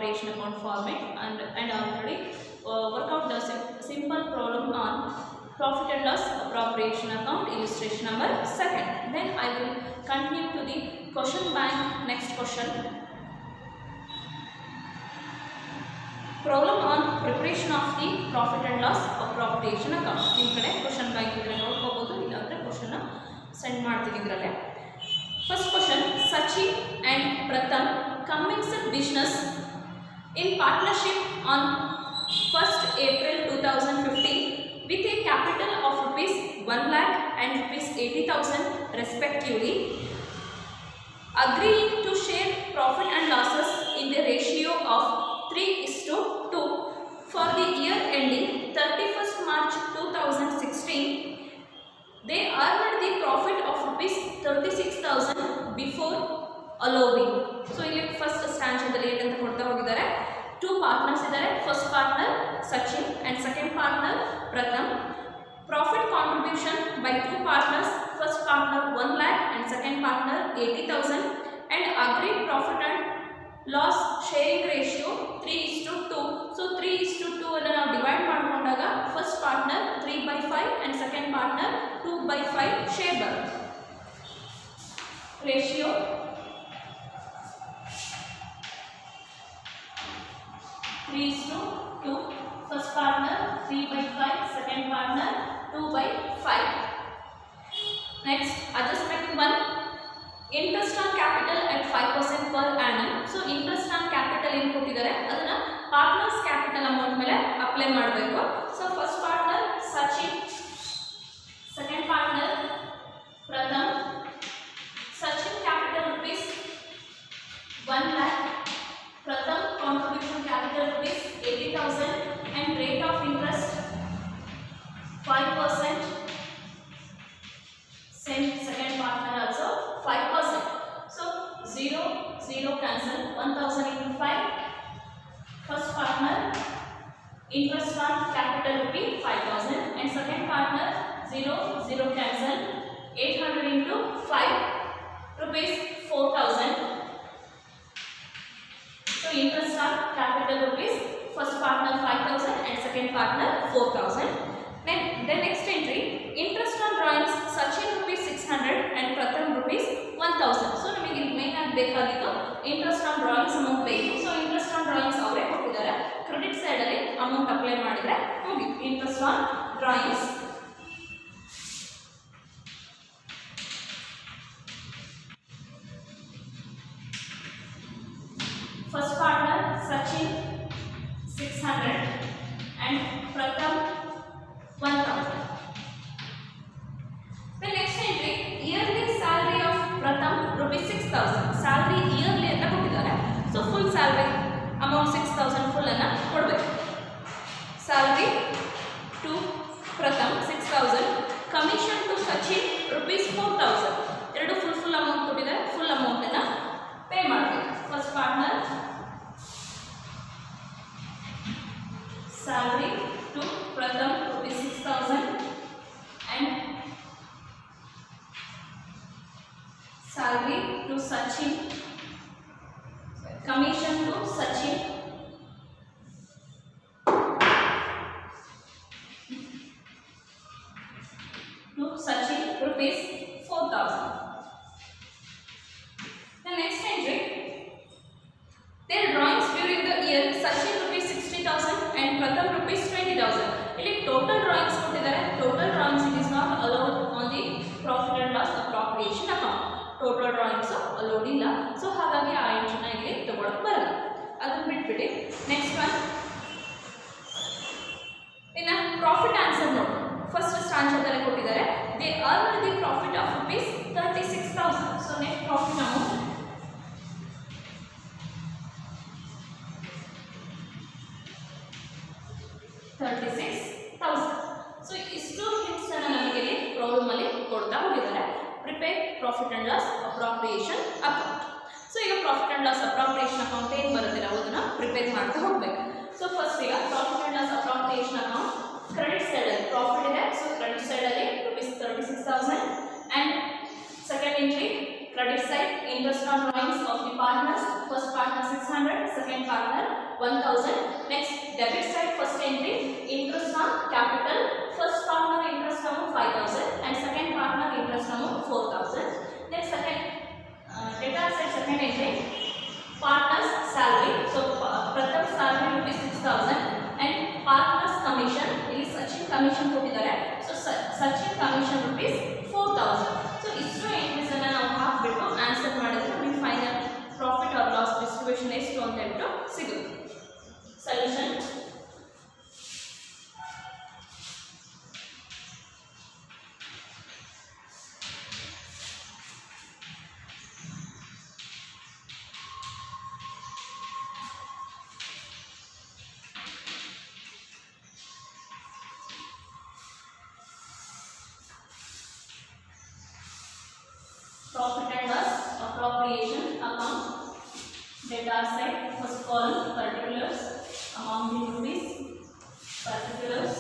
appropriation account format and already work out the simple problem on profit and loss appropriation account illustration number 2. Then I will continue to the question bank. Next question. Problem on preparation of the profit and loss appropriation account. In kade question bank idre nodkobodu illadre question na send ಮಾಡ್ತೀನಿ ಇದರಲ್ಲೇ. First question, Sachin and Pratham commenced business in partnership on 1st April 2015 with a capital of rupees 1 lakh and rupees 80,000 respectively, agreeing to share profit and losses in the ratio of 3:2 for the year ending 31st March 2016. They earned the profit of rupees 36,000 before allowing. So ಇಲ್ಲಿ first ಸ್ಟ್ಯಾಂಚದಲ್ಲಿ ಏನಂತ ಕೊಡ್ತಾ ಹೋಗಿದ್ದಾರೆ, 2 partners ಇದ್ದಾರೆ. First partner Sachin and second partner Pratham. Profit contribution by 2 partners, first partner 1 lakh and second partner 80,000, and agreed profit and loss sharing ratio 3:2. So 3:2 ಅನ್ನು ನಾವು divide ಮಾಡಿಕೊಂಡಾಗ first partner 3/5 and second partner 2/5 share ಬರುತ್ತೆ. Ratio 3:2. First partner 3/5, second partner 2/5. Next, adjustment 1. Interest on capital at 5% per annum. So interest on capital ಏನು ಕೊಟ್ಟಿದ್ದಾರೆ ಅದನ್ನ partners capital amount ಮೇಲೆ apply ಮಾಡಬೇಕು. So first partner Sachin, second partner Pratham. Sachin capital rupees 1 lakh, Pratham contribution capital rupees 80,000 and rate of interest 5%. Same second partner also 5%. So 0 cancel, 1,000 into 5. First partner interest on capital rupee 5,000 and second partner 0 cancel, 800 into 5 rupees 4,000. So interest on capital rupees, first partner 5,000 and second partner 4,000. Then next entry, interest on drawings Sachin rupees 600 and Pratham rupees 1,000. So ನಮಗೆ ಇಲ್ಲಿ main ಆಗಿ ಬೇಕಾಗಿತ್ತು interest on drawings amount ಬೇಕು. So interest on drawings ಅವರೇ ಕೊಟ್ಟಿದ್ದಾರೆ. Credit side ಅಲ್ಲಿ amount apply ಮಾಡಿದ್ರೆ ಮುಗಿತು. Interest on drawings first partner Sachin 600 and Pratham 1,000. The next entry, yearly salary of Pratham rupees 6,000. Salary yearly ಅಂತ ಕೊಟ್ಟಿದ್ದಾರೆ. So full salary amount 6,000 full ಅನ್ನ ಕೊಡಬೇಕು. Salary to Pratham 6,000, commission to Sachin rupees 4,000. ಎರಡು full amount ಕೊಟ್ಟಿದ್ದಾರೆ. full amount ಅನ್ನ pay ಮಾಡಬೇಕು. First partner salary to Pratham rupees 6,000 and salary to Sachin, commission to Sachin rupees 4,000. The next entry, their drawings during the year Sachin rupees 60,000 and Pratham rupees 20,000. ಇಲ್ಲಿ total drawings ಕೊಟ್ಟಿದ್ದಾರೆ. total drawings it is not allowed on the profit and loss appropriation account. total drawings allowed ಇಲ್ಲ. So ಹಾಗಾಗಿ ಆ ಎಂಟ್ರಿನ ಇಲ್ಲಿ ತಗೊಳ್ಳೋಕೆ ಬರಲ್ಲ, ಅದನ್ನ ಬಿಟ್ಬಿಡಿ. ನೆಕ್ಸ್ಟ್ ಒನ್, ಇನ್ನು ಪ್ರಾಫಿಟ್ ಆನ್ಸರ್ ನೋಡಿ. ಫಸ್ಟ್ ಸ್ಟ್ಯಾಂಚದಲ್ಲಿ ಕೊಟ್ಟಿದ್ದಾರೆ they earn the profit of rupees 36,000. So net profit amount 36,000. So ಇಷ್ಟು ಹಿಂಟ್ಸ್ ಅನ್ನು ನಮಗೆ ಇಲ್ಲಿ ಪ್ರಾಬ್ಲಮ್ ಅಲ್ಲಿ ಕೊಡ್ತಾ ಹೋಗಿದ್ದಾರೆ. Prepare profit and loss appropriation account. So ಈಗ profit and loss appropriation account ಏನು ಬರುತ್ತೆ ನಾವು ಅದನ್ನ ಪ್ರಿಪೇರ್ ಮಾಡ್ತಾ ಹೋಗ್ಬೇಕು. ಸೊ ಫಸ್ಟ್ ಈಗ profit and loss appropriation account credit side ಅಲ್ಲಿ ಪ್ರಾಫಿಟ್ ಇದೆ. ಸೊ ಕ್ರೆಡಿಟ್ ಸೈಡ್ ಅಲ್ಲಿ rupees 36,000 and second entry credit side interest on drawings of the partners. First partner 600, second second partner 1000. Next debit side first entry interest on capital, first partner interest amount 5000 and second partner interest amount 4000. Next second debtor side second entry partners salary, so pratham salary rupees 6000 and partners commission, ಇಲ್ಲಿ Sachin commission ಕೊಟ್ಟಿದ್ದಾರೆ, so Sachin commission rupees 4000. So ಇಷ್ಟು entries ಅನ್ನು ನಾವು ಹಾಕ್ಬಿಟ್ಟು answer ಮಾಡಿದ್ರೆ ನಮಗೆ final profit or loss distribution ಎಷ್ಟು ಅಂತ ಹೇಳ್ಬಿಟ್ಟು ಸಿಗುತ್ತೆ. Solution profit and loss appropriation account, debtor side first column particulars amount in rupees, particulars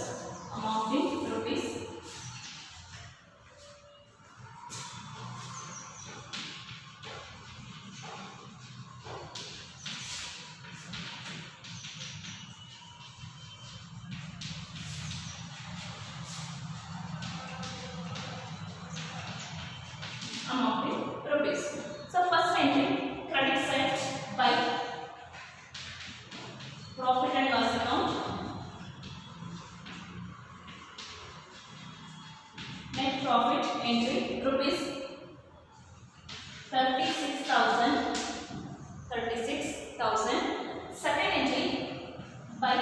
amount in rupees, amount in rupees. So first entry credit side by profit and loss account, net profit entry rupees 36,000. Second entry by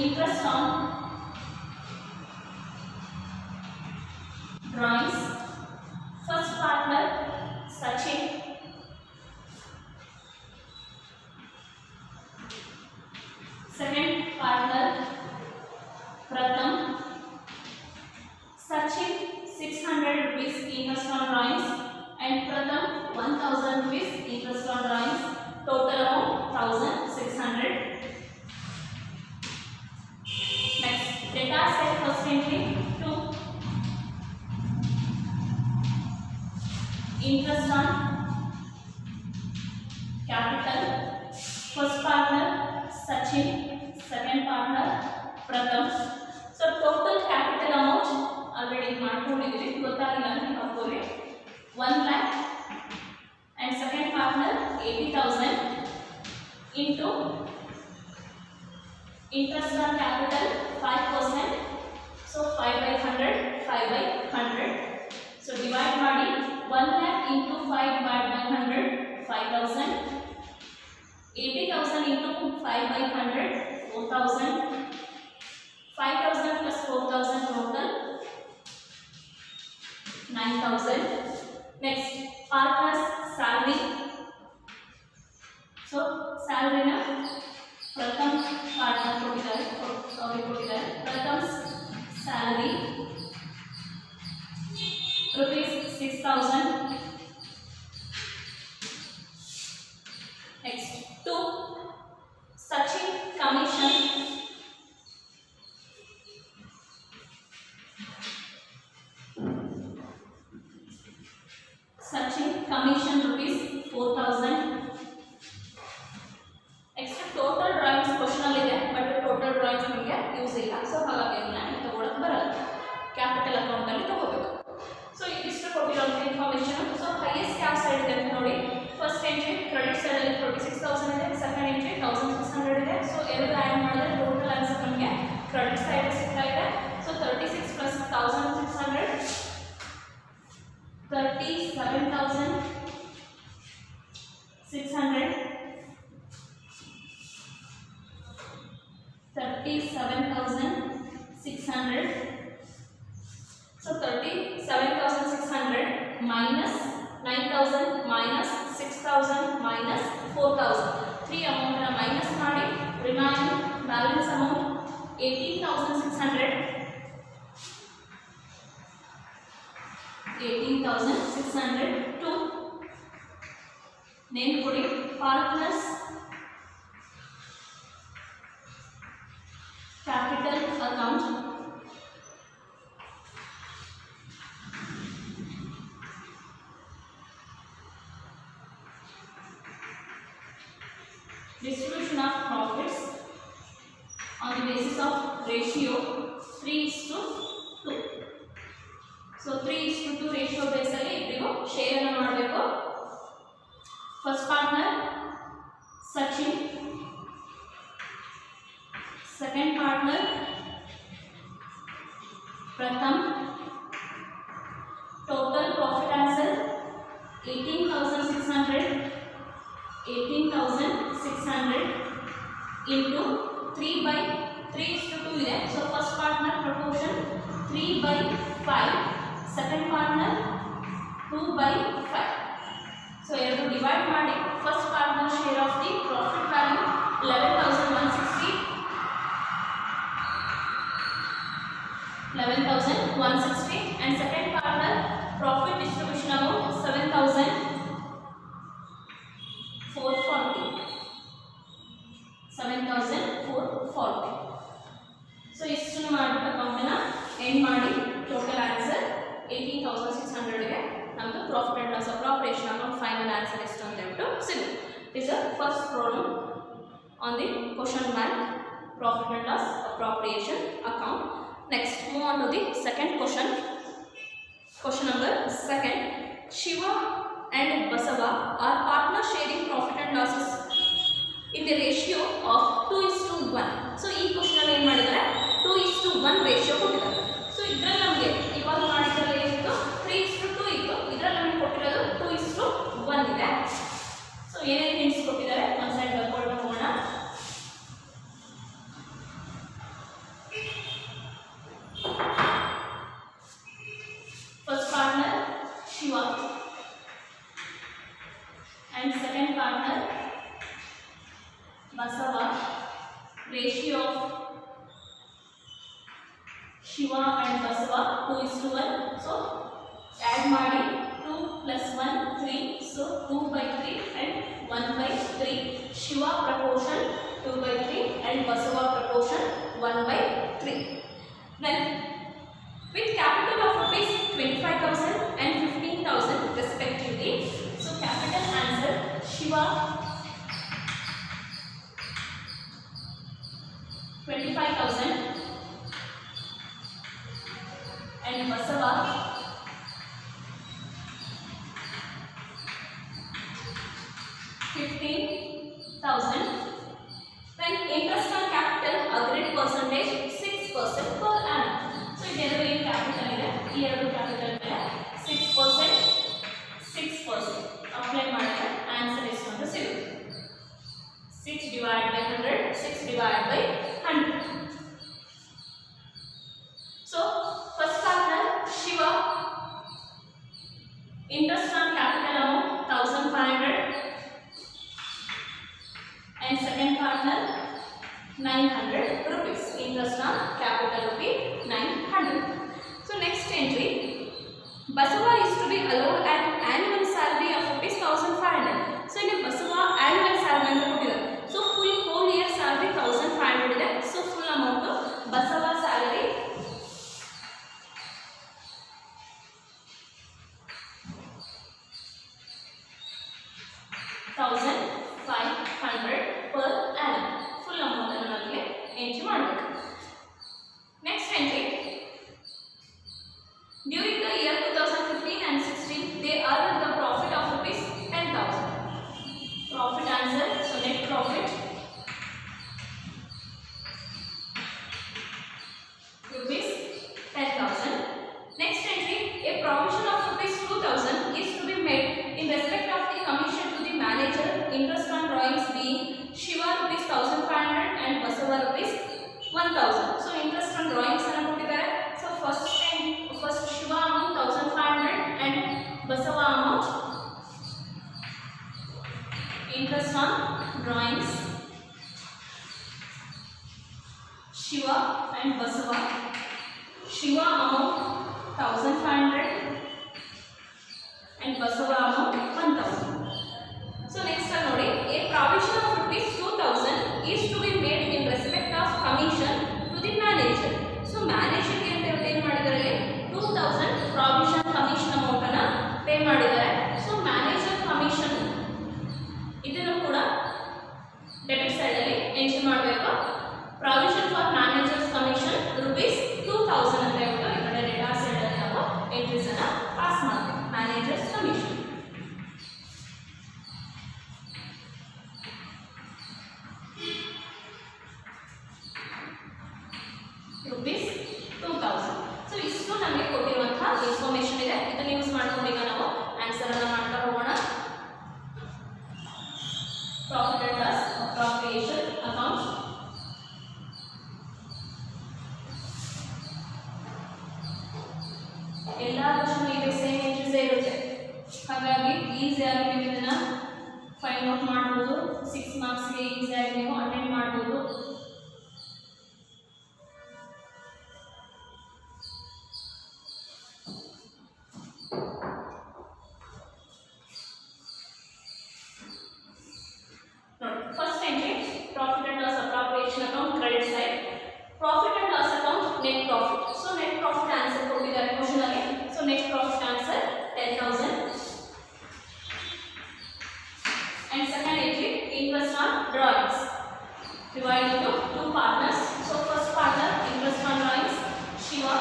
interest on drawings, first partner Sachin, second partner Pratham. Sachin 600 rupees interest on drawings and Pratham 1000 rupees interest on drawings, total amount 1600. Next debtor side first entry to interest on capital, first partner Sachin, second partner Pratham. So total capital amount already ಮಾಡ್ಕೊಂಡಿದ್ದೀವಿ, ಗೊತ್ತಾಗಿಲ್ಲ ಅಂದ್ರೆ ಹಾಕೋರಿ 1 lakh and second partner 80,000 into interest on capital 5%, so 5/100. So divide ಮಾಡಿ 1 lakh into 5/100 5000, 80,000 into 5/100 4000, 5000 plus 4000 total 9000. Next partners salary, so salary na pratham partner ಕೊಟ್ಟಿದ್ದಾರೆ, pratham salary rupees 6000. Next to Sachin commission rupees 4000. Next total drawings question ಅಲ್ಲಿ ಇದೆ, but total drawings ನಿಮಗೆ use ಇಲ್ಲ, so ಹಾಗಾಗಿ ನಾನು ತಗೊಳ್ಳೋಕೆ ಬರಲ್ಲ, ಕ್ಯಾಪಿಟಲ್ ಅಕೌಂಟ್ ಅಲ್ಲಿ ತಗೋಬೇಕು. ಸೊ ಇದಿಷ್ಟು ಕೊಟ್ಟಿರೋಂಥ information. So highest cap side ಇದೆ ಅಂತ ನೋಡಿ, ಫಸ್ಟ್ ಎಂಟ್ರಿ ಕ್ರೆಡಿಟ್ ಸೈಡ್ ಅಲ್ಲಿ 36,000 ಇದೆ, ಸೆಕೆಂಡ್ ಎಂಟ್ರಿ 1600 ಇದೆ. ಸೊ ಎರಡು ಆ್ಯಡ್ ಮಾಡಿದ್ರೆ ಟೋಟಲ್ ಆನ್ಸರ್ ನಮಗೆ ಕ್ರೆಡಿಟ್ ಸೈಡ್ ಸಿಗ್ತಾ ಇದೆ. So 36 plus 1600 37,600 37,600. So 37,600 minus 9,000 minus 6,000 minus 4,000. 3 amount minus ಮಾಡಿ remaining balance amount 18,600. 18,600 to name ಕೊಡಿ partners capital account. distribution of profits on the basis of ratio 3:2. So 3:2 ratio base ಅಲ್ಲಿ ಇಬ್ಬರಿಗೂ share ಅನ್ನು ಮಾಡಬೇಕು. First partner Sachin, second partner Pratham. Total profit answer 18,600 into 3/3:2 ಇದೆ. So first partner proportion 3/5, second partner 2/5. So ಎರಡು divide ಮಾಡಿ first partner share of the profit value 11,160 and second partner profit distribution amount 7,440. So ಇಷ್ಟನ್ನು ಮಾಡಿಬಿಟ್ಟು ಅಕೌಂಟನ್ನ end ಮಾಡಿ total answer 18,600 ಗೆ ನಮ್ಮದು profit and loss appropriation amount final answer ಎಷ್ಟು ಅಂತ ಹೇಳ್ಬಿಟ್ಟು ಸಿಗುತ್ತೆ. Is a first problem on the question bank profit and loss appropriation account. Next, move on to the second question. Question number 2. Shiva and Basava are partners sharing profit and losses in the ratio of 2:1. So, ಈ question ಅಲ್ಲಿ ಏನು ಮಾಡಿದ್ದಾರೆ 2:1 ratio ಕೊಟ್ಟಿದ್ದಾರೆ. So ಇದರಲ್ಲಿ ನಮಗೆ ಇವಾಗ ಮಾಡಿದ್ರಲ್ಲಿ ಏನಿತ್ತು 3:2 ಇತ್ತು, ಇದರಲ್ಲಿ ನಮಗೆ ಕೊಟ್ಟಿರೋದು 2:1 ಇದೆ. ಸೊ ಏನೇನು ಹಿಂಟ್ಸ್ ಕೊಟ್ಟಿದ್ದಾರೆ ಒಂದು ಸೈಡ್ ಬರ್ಕೊಂಡು ಹೋಗೋಣ. First partner Shiva and second partner Basava. Ratio of Shiva and Basava 2:1. So add ಮಾಡಿ 2 + 1 3. So 2/3 and 1/3. Shiva proportion 2/3 and Basava proportion 1/3. Then with capital of rupees 25,000 and 15,000 respectively. So capital answer Shiva 25,000 and Basava 15,000. Then interest on capital agreed percentage 6% per annum. So ಇದೆರಡು ಏನು capital ಇದೆ, ಈ ಎರಡು capital ಇದೆ 6%, 6% apply ಮಾಡಿದ್ರೆ answer ಎಷ್ಟು ಅಂತ ಸಿಗುತ್ತೆ. 6/100, 6/100. So first partner Shiva, interest on capital amount 1,500 and second partner 900 rupees. Interest on capital rupee 900. So next entry, Basava is to be allowed an annual salary of rupees 1,500. So in Basava annual salary ಅಂತ ಕೊಟ್ಟಿದ್ದಾರೆ. So full whole year salary 1,500 ಇದೆ. So full amount Basava salary 1,500 per annum. Full amount ಅನ್ನು ನಮಗೆ entry ಮಾಡಬೇಕು. Next entry, during the year 2015 and 16 they earned the profit of rupees 10,000. Profit answer, so net profit rupees 10,000. Next entry, a provision of rupees 2,000 is to be made in respect of the commission to the manager. Interest on drawings being Shiva rupees 1,500 and Basava rupees 1,000. So interest on drawings ಅನ್ನು ಕೊಟ್ಟಿದ್ದಾರೆ. So first Shiva amount 1,500 and Basava amount. Interest on drawings Shiva and Basava. Shiva amount 1,500 and Basava amount 1,000. So next one ನೋಡಿ, a provision of rupees 2,000 is to be made in respect of commission to the manager. So manager ಗೆ ಅಂತ ಏನು ಮಾಡಿದ್ದಾರೆ 2,000 provision commission amount ಅನ್ನು pay ಮಾಡಿದ್ದಾರೆ. So manager commission ಇದನ್ನು ಕೂಡ mention ಮಾಡಬೇಕು. Provision for managers commission ₹2000 ಅಂತ ಹೇಳ್ಬಿಟ್ಟು ಈ ಕಡೆ ಡೇಟಾ ಸೈಡ್ ಅಲ್ಲಿ ನಾವು ಎಂಟ್ರೀಸ್ ಅನ್ನು ಪಾಸ್ ಮಾಡಬೇಕು. managers commission ₹2000. ಸೊ ಇಷ್ಟು ನಮಗೆ ಕೊಟ್ಟಿರುವಂತಹ ಇನ್ಫಾರ್ಮೇಶನ್ ಇದೆ. ಇದನ್ನ ಯೂಸ್ ಮಾಡ್ಕೊಂಡು ಈಗ ನಾವು ಆನ್ಸರ್ ಅನ್ನು ಮಾಡ್ತಾ ಹೋಗೋಣ. Profit and loss appropriation account. ಎಲ್ಲ ಕ್ವಶನ್ ಈಗ ಸೇಮ್ ಎಂಟ್ರೀಸ್ ಇರುತ್ತೆ, ಹಾಗಾಗಿ ಈಸಿಯಾಗಿ ನೀವು ಇದನ್ನ ಫೈಂಡ್ ಔಟ್ ಮಾಡಬಹುದು. 6 ಮಾರ್ಕ್ಸ್ಗೆ ಈಸಿಯಾಗಿ ನೀವು ಅಟೆಂಡ್ ಮಾಡಬಹುದು. First entry, profit and loss appropriation account, credit side. Profit and loss account, net profit. So net profit answer ಕೊಟ್ಟಿದ್ದಾರೆ ಕ್ವಶನ್ ಅಲ್ಲಿ. So net profit answer 10,000. And second entry, interest on drawings. Divided into two partners. So first partner, interest on drawings, Shiva.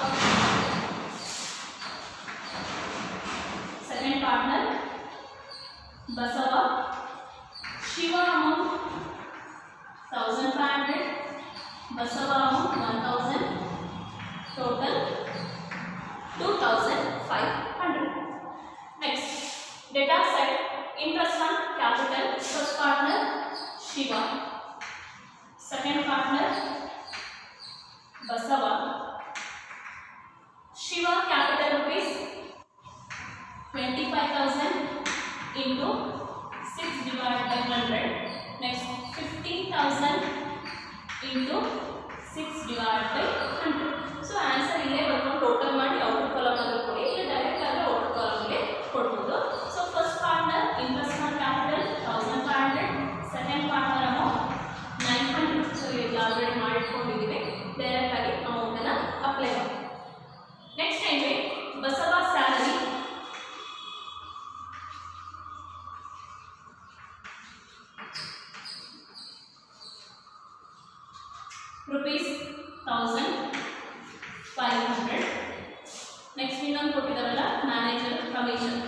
Second partner, Basava. Shiva amount 1,500, Basava amount 1,000, total 2,500. Next, data set, interest on capital, first partner Shiva, second partner Basava. Shiva capital rupees 25,000 into 6 divided by 100. Next 15,000 into 6 divided by 100. So answer ಇಲ್ಲೇ ಬರ್ಕೊಂಡು total ಮಾಡಿ outer column ಅನ್ನು ಕೊಡಿ, ಇಲ್ಲ direct ಆಗಿ outer column ಗೆ ಕೊಡಬಹುದು. So first partner invest on capital 1,500, second partner amount 900. So ಇದು ಆಲ್ರೆಡಿ ಮಾಡಿಕೊಂಡಿದ್ದೀವಿ, ಡೈರೆಕ್ಟ್ ಆಗಿ ಅಮೌಂಟ್ ಅನ್ನು ಅಪ್ಲೈ ಮಾಡಿ. Next entry, Basava salary ₹1,500. Next ಇನ್ನೊಂದು ಕೊಟ್ಟಿದ್ದಾರಲ್ಲ manager commission,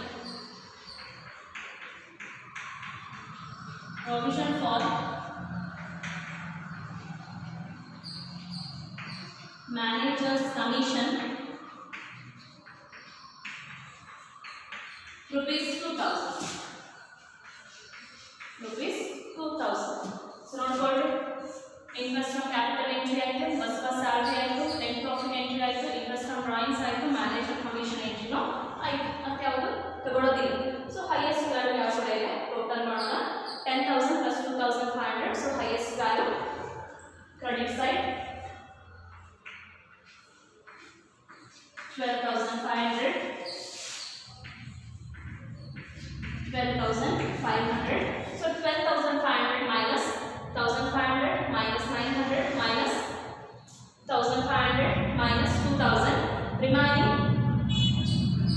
provision for managers commission ₹2,000. So ನೋಡ್ಕೊಳ್ಳಿ, ಇನ್ವೆಸ್ಟ್ ಆನ್ ಕ್ಯಾಪಿಟಲ್ ಎಂಟ್ರಿ ಆಯಿತು, ಬಸವ ಸ್ಯಾಲರಿ ಆಯಿತು, ನೆಟ್ ಪ್ರಾಫಿಟ್ ಎಂಟ್ರಿ ಆಯಿತು, ಇನ್ವೆಸ್ಟ್ ಆನ್ ಡ್ರಾಯಿಂಗ್ಸ್ ಆಯಿತು, ಮ್ಯಾನೇಜರ್ ಕಮಿಷನ್ ಎಂಟ್ರಿನೂ ಆಯಿತು. ಮತ್ತೆ ಯಾವುದು ತಗೊಳ್ಳೋದಿಲ್ಲ. ಸೊ ಹೈಯೆಸ್ಟ್ ವ್ಯಾಲ್ಯೂ ಯಾವ ಕಡೆ ಇದೆ ಟೋಟಲ್ ಮಾಡೋಣ. 10,000 plus 2,500. So highest value credit side 12,500. 12,500. So 12,500 minus 1,500 minus 900 minus 1,500 minus 2,000, remaining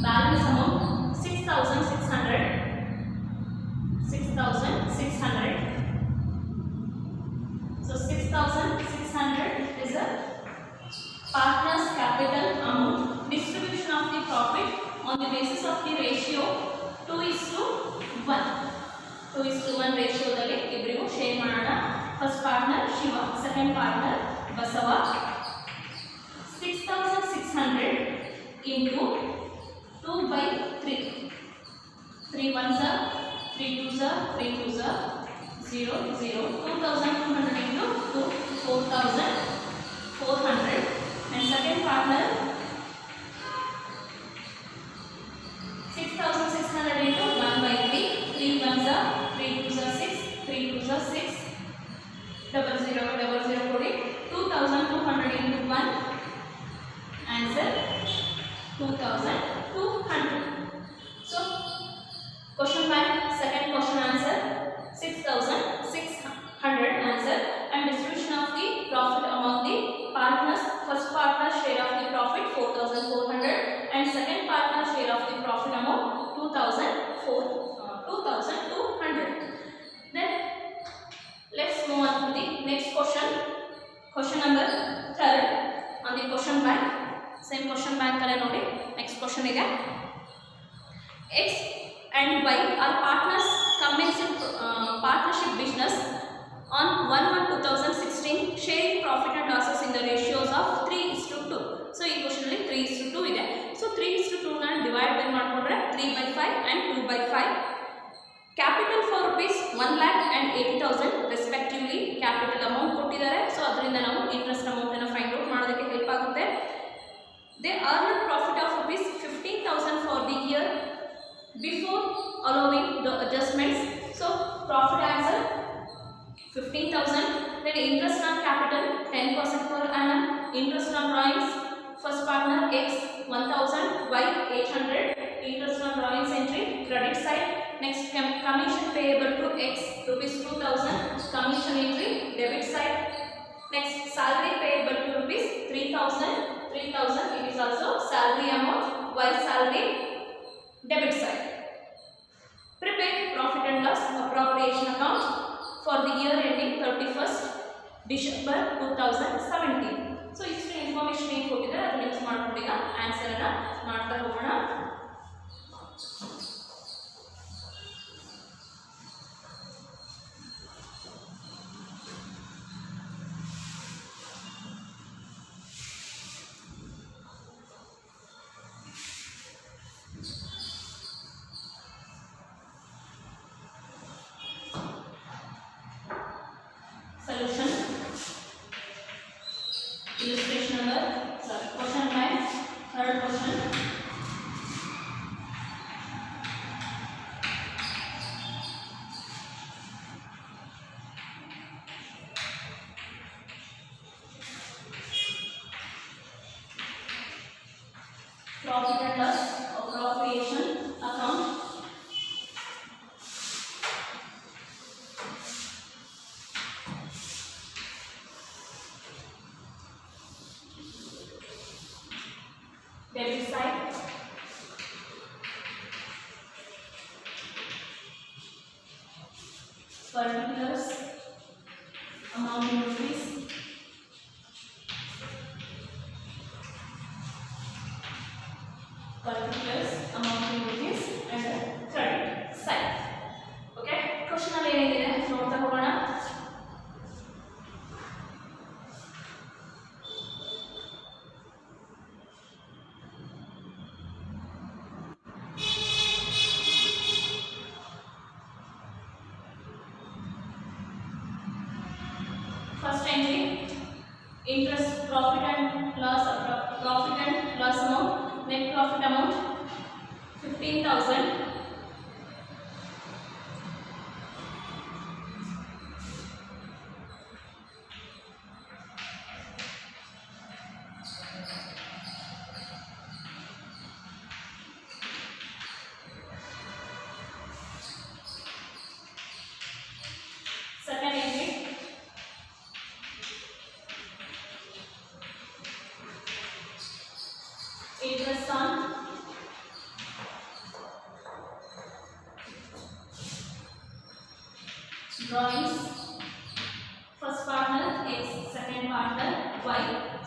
balance amount 6,600. 6,600. So 6,600 is a partner's capital amount. Distribution of the profit on the basis of the ratio 2:1. 2:1 ರೇಷಿಯೋದಲ್ಲಿ ಇಬ್ಬರಿಗೂ share ಮಾಡೋಣ. First partner Shiva, second partner Basava. 6,600 into 2/3. 3 1s are 3 2s are 3 2s are 0 0. 2,200 into 2, 4,400. And second partner 6,600 into 1/3. 3 1s are 3 2s are 6, 3 2s are 6. 0 0 0 0 ಕೊಡಿ. 2,200 into 1. Answer 2,200. So question 1, second question answer 6,600 answer. And distribution of the profit among the partners. First partner share of the profit 4,400 and second partner share of the profit amount 2,200. Then let's move on to the next question number 3 on the question bank. Same question bank alle nodi. Next question ige X and Y are partners commencing partnership business on 1/1/2016 sharing profit and losses in the ratios of 3:2. So ಈ question ಅಲ್ಲಿ 3:2 ಇದೆ. So 3:2 ನ divide by ಮಾಡ್ಕೊಂಡ್ರೆ 3/5 and 2/5. Capital for rupees 1,80,000 respectively capital amount ಕೊಟ್ಟಿದ್ದಾರೆ. So ಅದರಿಂದ ನಾವು interest amount ಅನ್ನು find out ಮಾಡೋದಕ್ಕೆ ಹೆಲ್ಪ್ ಆಗುತ್ತೆ. They earned profit of rupees 15,000 for the year before allowing the adjustments. So profit answer 15,000. Then interest on capital 10% per annum. Interest on drawings first partner X 1,000, Y 800. Interest on drawings entry credit side. Next commission payable to X rupees 2,000. Commission entry debit side. Next salary payable to rupees 3,000. 3,000 it is also salary amount. Y salary debit side. Prepare profit and loss appropriation account for the year ending 31st December 2017. So ಇಷ್ಟು information ಏನು ಕೊಟ್ಟಿದ್ದಾರೆ ಅದನ್ನ use ಮಾಡ್ಕೊಂಡು ಈಗ answer ಅನ್ನ ಮಾಡ್ತಾ ಹೋಗೋಣ. Solution. Illustration number, sorry, question bank, third question. Profit and loss appropriation account. Debit side. Particulars amount in rupees. Particulars amount in rupees and credit side. Okay. Question ಅಲ್ಲಿ ಏನಿದೆ ನೋಡ್ತಾ ಹೋಗೋಣ. First entry interest profit and loss amount. Net profit amount 15,000. Second entry interest on drawings first partner X second partner Y.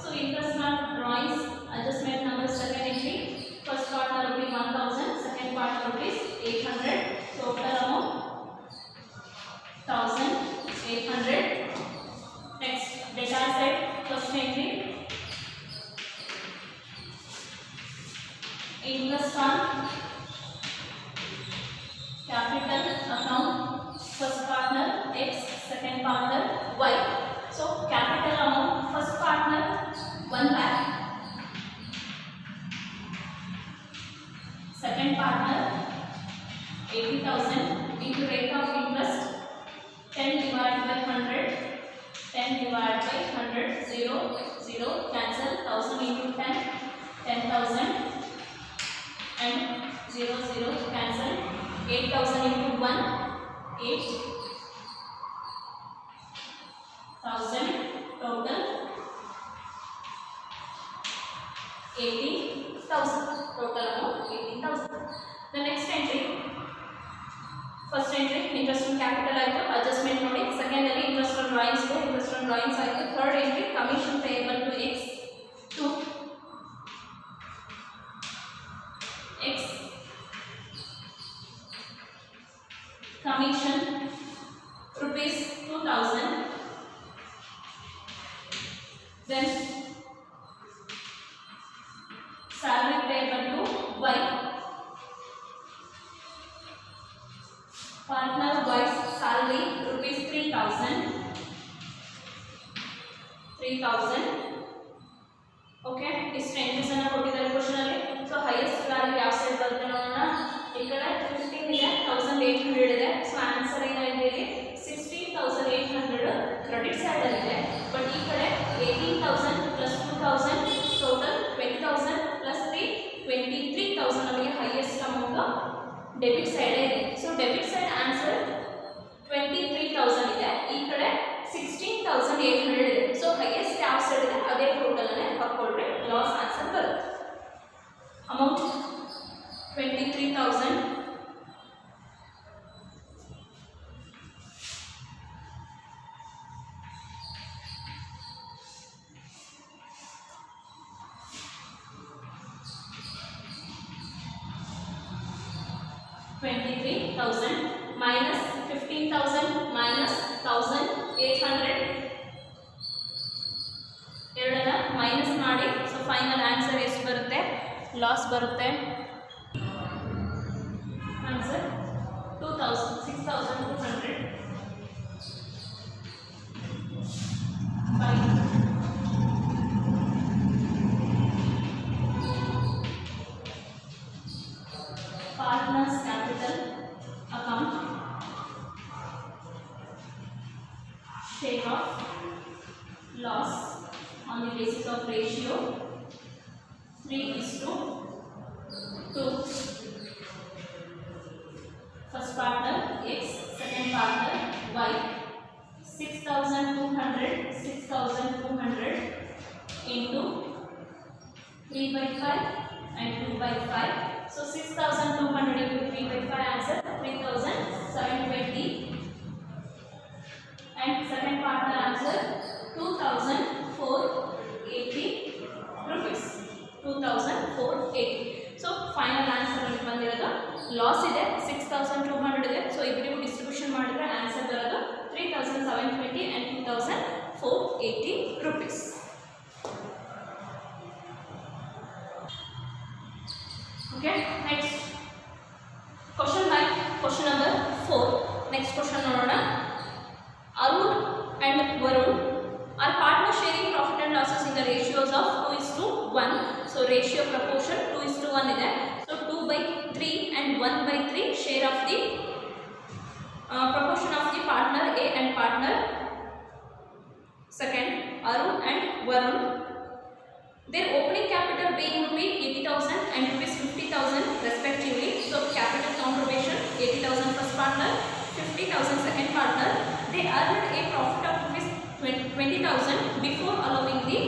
So interest on drawings adjustment number second entry first partner rupees 1,000 second partner rupees 800 total amount 1,800. Next data side first entry interest on capital account first partner X second partner Y. So capital amount first partner 1 lakh, second partner 80,000 into rate of interest 10 divided by 100, 10 divided by 100, 0, 0, cancel 1,000 into 10, 10,000 and 0, 0, cancel 8,000 into 1, 8,000 total 80,000 total amount 80,000. The next entry first entry interest on capital item adjustment ನೋಡಿ secondary interest on drawings interest and drawings are the third entry commission payable to X to X commission rupees 2000, then salary payable to Y, partner Y's salary rupees 3000, okay ಇಷ್ಟು entries ಅನ್ನು ಕೊಟ್ಟಿದ್ದಾರೆ question ಅಲ್ಲಿ. So highest value ಯಾವ side ಬರುತ್ತೆ ನೋಡೋಣ. ಈ ಕಡೆ 15 ಇದೆ, 1800 ಇದೆ. ಸೊ ಆನ್ಸರ್ ಏನಾಗಿದೆ ಇಲ್ಲಿ 16800 ಕ್ರೆಡಿಟ್ ಸೈಡ್ ಅಲ್ಲಿ ಇದೆ. ಬಟ್ ಈ ಕಡೆ 18000 ಪ್ಲಸ್ 2000 ಟೋಟಲ್ 20000 ಪ್ಲಸ್ 23000 ನಮಗೆ ಹೈಯೆಸ್ಟ್ ಅಮೌಂಟ್ ಡೆಬಿಟ್ ಸೈಡ್ ಇದೆ. ಸೊ ಡೆಬಿಟ್ ಸೈಡ್ ಆನ್ಸರ್ 23000 ಇದೆ, ಈ ಕಡೆ 16800 ಇದೆ. ಸೊ ಹೈಯೆಸ್ಟ್ ಯಾವ ಸೈಡ್ ಇದೆ ಅದೇ ಟೋಟಲ್ ಅನ್ನು ಹಾಕೊಂಡ್ರೆ ಲಾಸ್ ಆನ್ಸರ್ ಬರುತ್ತೆ. ಅಮೌಂಟ್ 23000 23,000 minus 15,000 minus 1,800 ಎರಡನ್ನ ಮೈನಸ್ ಮಾಡಿ. ಸೊ ಫೈನಲ್ ಆನ್ಸರ್ ಎಷ್ಟು ಬರುತ್ತೆ? ಲಾಸ್ ಬರುತ್ತೆ. Answer 6,200 partners capital account share of loss on the basis of ratio 3:2. First partner X, second partner Y. 6,200 into 3/5 and 2/5. So 6,200 into 3/5 answer 3,720. And second partner answer 2,480 rupees. 2,480. So final answer ಅಲ್ಲಿ ಬಂದಿರೋದು loss ಇದೆ 6,200 ಇದೆ. So ಇಬ್ಬರಿಗೂ distribution ಮಾಡಿದ್ರೆ answer ಬರೋದು 3,720 and 2,480 rupees. Okay, next question by question number 4. Next question ನೋಡೋಣ. Arun and Varun are partners sharing profit and losses in the ratios of 2:1. So ratio proportion 2:1 ಇದೆ. So 2/3 and 1/3 share of the proportion of the partner A and partner second Arun and Varun. Their opening capital being ₹80,000 and ₹50,000 respectively. So capital contribution 80,000 first partner, 50,000 second partner. They earned a profit of ₹20,000 before allowing the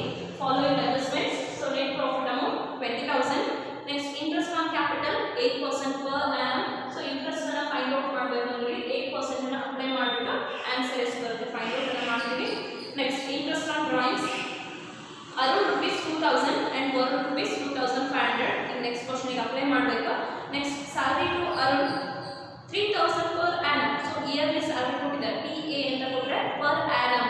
following adjustments. So net profit amount 20,000. Next interest on capital 8% per annum. So interest ಅನ್ನು find out ಮಾಡಬೇಕು ಅಂದ್ರೆ 8% ಅನ್ನು apply ಮಾಡಿಬಿಟ್ಟು answer ಎಷ್ಟು ಬರುತ್ತೆ find out ಅನ್ನು ಮಾಡ್ತೀವಿ. Next interest on drawings Arun ₹2,000 and Varun ₹2,500. In next question ಗೆ ಅಪ್ಲೈ ಮಾಡಬೇಕು. Next salary to Arun 3,000 per annum. So yearly salary ಕೊಟ್ಟಿದ್ದಾರೆ PA ಅಂತ ಕೊಟ್ಟರೆ per annum,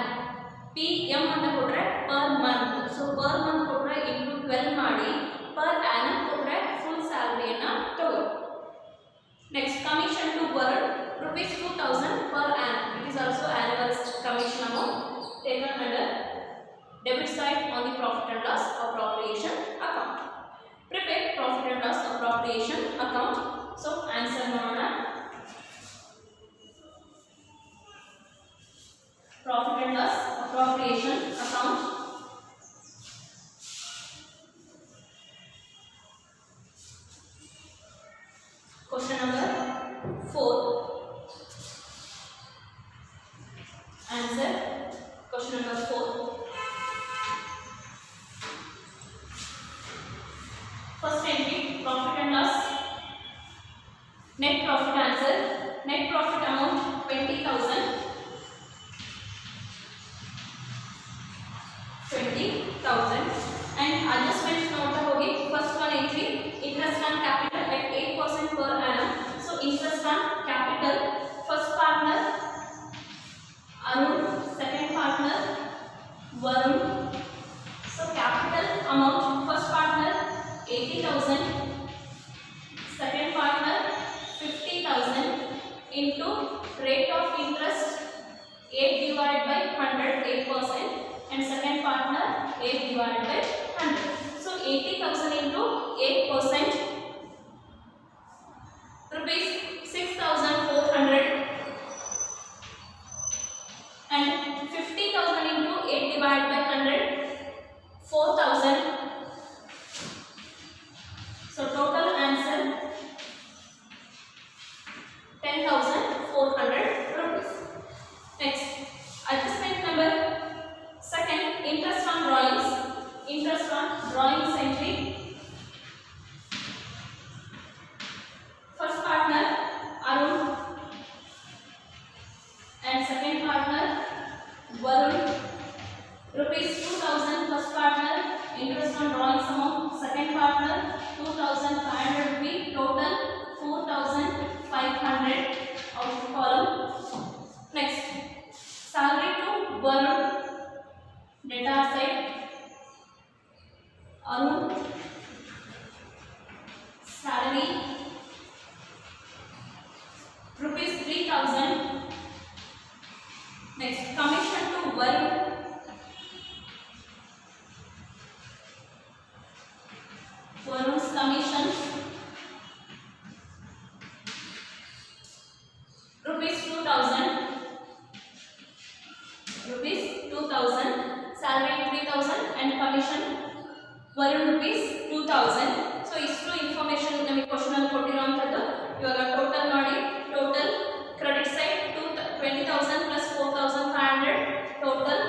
PM ಅಂತ ಕೊಟ್ಟರೆ per month. So per month ಕೊಟ್ಟರೆ into 12 ಮಾಡಿ per annum ಕೊಟ್ಟರೆ ಫುಲ್ ಸ್ಯಾಲರಿಯನ್ನು ತಗೊಳ್ಳಿ. Next commission to Varun ₹2,000 per annum. It is also annual commission amount taken under debit side on the profit and loss appropriation account. Prepare profit and loss appropriation account. So answer ನೋಡೋಣ. Profit and loss appropriation account. Question number 4. Answer question number 4. First entry profit and loss. Net profit answer. Net profit amount 20,000. 20,000 and adjustments note होगी. First one entry interest on capital at 8% per annum. So interest on capital first partner Arun, second partner Varun. So capital amount first partner 80,000, second partner 50,000 into rate of interest 8 divided by 100 8% and second partner 8 divided by 100. So 80,000 into 8% rupees 6,400 and 50,000 into 8 divided by 100 4,000. So total answer 10,400 rupees. Next, adjustment number second, interest on drawings. Interest on drawings entry. First partner Arun and second partner Varun. Rupees 2,000 first partner. Interest on drawings amount second partner 2,500 rupees. Total 4,500 out of column. Next, salary to Varun, debtor side. Arun, salary rupees 3,000. Next, commission to Varun. Varun's commission rupees 2,000. Rupees 2,000. Salary 3,000 and commission Varun rupees 2,000. So iಷ್ಟು information ನಮಗೆ question ಅಲ್ಲಿ ಕೊಟ್ಟಿರುವಂತದ್ದು. ಇವಾಗ total ಮಾಡಿ, total credit side 20,000 plus 4,500 total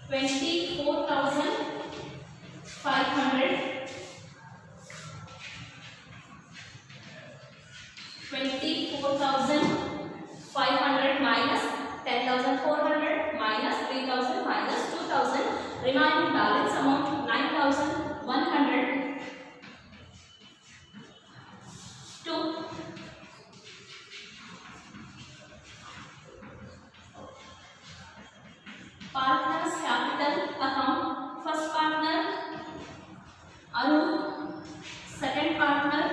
24,500. 24,500 minus 10,400 minus 3,000 minus 2,000. Remaining balance amount 9,100 to partners capital account. First partner Arun, second partner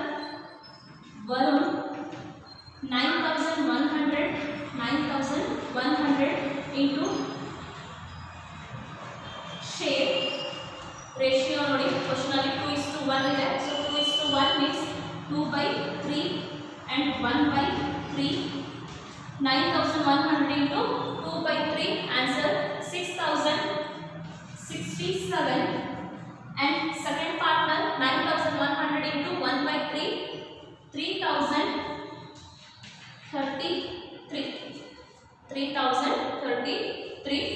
Varun. 9,100 into share ratio ನೋಡಿ question ಅಲ್ಲಿ 2:1 ಇದೆ. So 2:1 means 2/3 and 1/3. 9,100 into 2/3 answer 6,067 and second partner 9,100 into 1/3 3,033.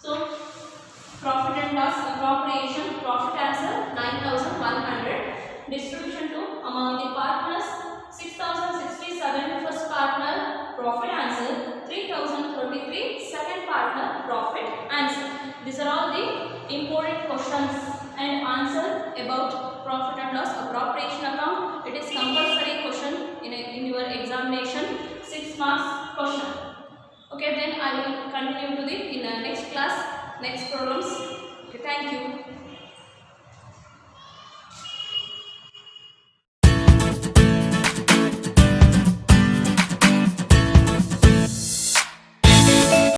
So profit and loss appropriation, profit answer 9,100. Distribution to among the partners 6,067 first partner profit answer, 3,033 second partner profit answer. These are all the important questions and answer about profit and loss appropriation account. It is compulsory question in your examination, 6 marks question. Okay, then I will continue to the in next class, next problems. Okay, thank you.